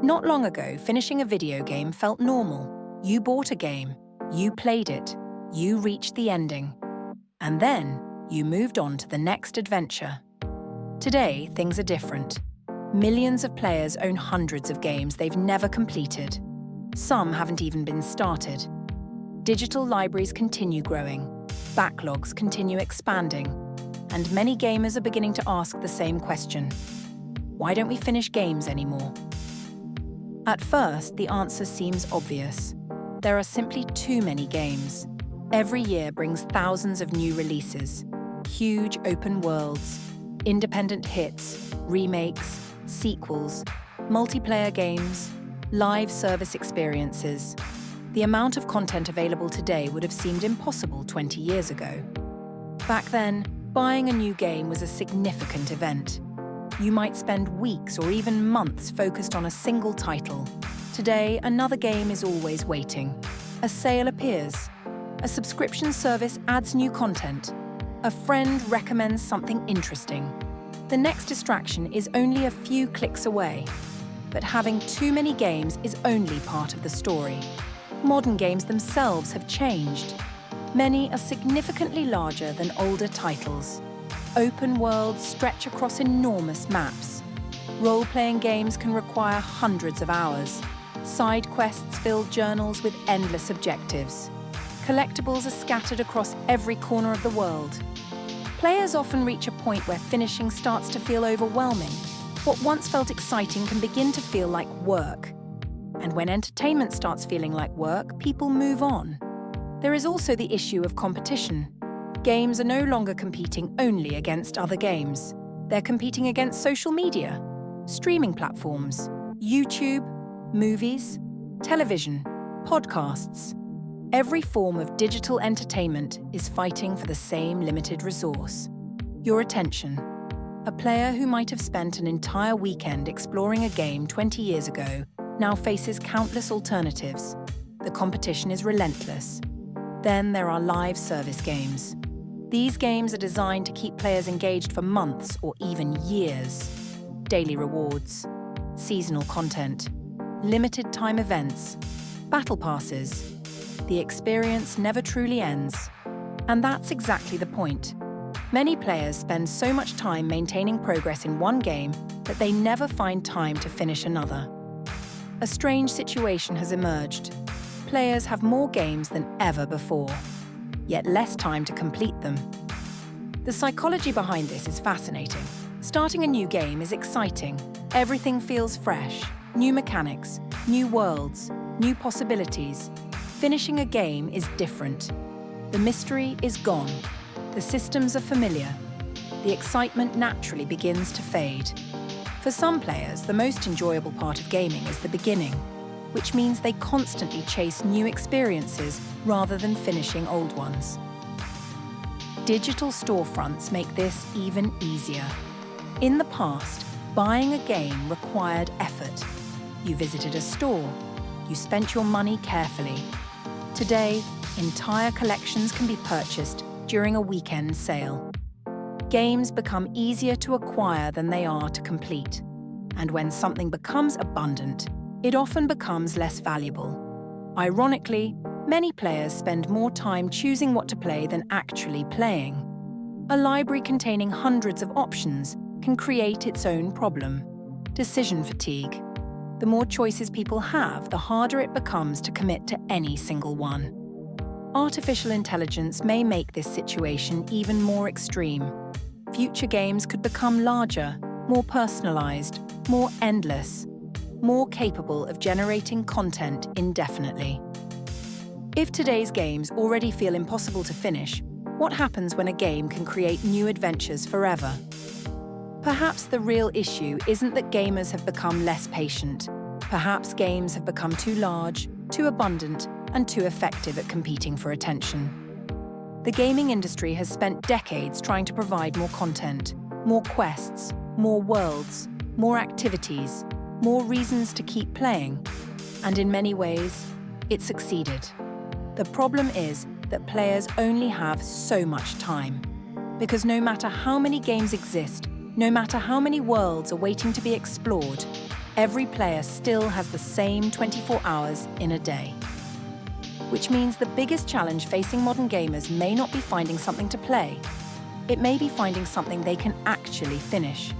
Not long ago, finishing a video game felt normal. You bought a game, you played it, you reached the ending. And then, you moved on to the next adventure. Today, things are different. Millions of players own hundreds of games they've never completed. Some haven't even been started. Digital libraries continue growing, backlogs continue expanding, and many gamers are beginning to ask the same question. Why don't we finish games anymore? At first, the answer seems obvious. There are simply too many games. Every year brings thousands of new releases, huge open worlds, independent hits, remakes, sequels, multiplayer games, live service experiences. The amount of content available today would have seemed impossible 20 years ago. Back then, buying a new game was a significant event. You might spend weeks or even months focused on a single title. Today, another game is always waiting. A sale appears. A subscription service adds new content. A friend recommends something interesting. The next distraction is only a few clicks away. But having too many games is only part of the story. Modern games themselves have changed. Many are significantly larger than older titles. Open worlds stretch across enormous maps. Role-playing games can require hundreds of hours. Side quests fill journals with endless objectives. Collectibles are scattered across every corner of the world. Players often reach a point where finishing starts to feel overwhelming. What once felt exciting can begin to feel like work. And when entertainment starts feeling like work, people move on. There is also the issue of competition. Games are no longer competing only against other games. They're competing against social media, streaming platforms, YouTube, movies, television, podcasts. Every form of digital entertainment is fighting for the same limited resource: your attention. A player who might have spent an entire weekend exploring a game 20 years ago now faces countless alternatives. The competition is relentless. Then there are live service games. These games are designed to keep players engaged for months or even years. Daily rewards, seasonal content, limited time events, battle passes. The experience never truly ends. And that's exactly the point. Many players spend so much time maintaining progress in one game that they never find time to finish another. A strange situation has emerged. Players have more games than ever before, yet less time to complete them. The psychology behind this is fascinating. Starting a new game is exciting. Everything feels fresh. New mechanics, new worlds, new possibilities. Finishing a game is different. The mystery is gone. The systems are familiar. The excitement naturally begins to fade. For some players, the most enjoyable part of gaming is the beginning, which means they constantly chase new experiences rather than finishing old ones. Digital storefronts make this even easier. In the past, buying a game required effort. You visited a store. You spent your money carefully. Today, entire collections can be purchased during a weekend sale. Games become easier to acquire than they are to complete. And when something becomes abundant, it often becomes less valuable. Ironically, many players spend more time choosing what to play than actually playing. A library containing hundreds of options can create its own problem: decision fatigue. The more choices people have, the harder it becomes to commit to any single one. Artificial intelligence may make this situation even more extreme. Future games could become larger, more personalized, more endless, more capable of generating content indefinitely. If today's games already feel impossible to finish, what happens when a game can create new adventures forever? Perhaps the real issue isn't that gamers have become less patient. Perhaps games have become too large, too abundant, and too effective at competing for attention. The gaming industry has spent decades trying to provide more content, more quests, more worlds, more activities, more reasons to keep playing. And in many ways, it succeeded. The problem is that players only have so much time. Because no matter how many games exist, no matter how many worlds are waiting to be explored, every player still has the same 24 hours in a day. Which means the biggest challenge facing modern gamers may not be finding something to play. It may be finding something they can actually finish.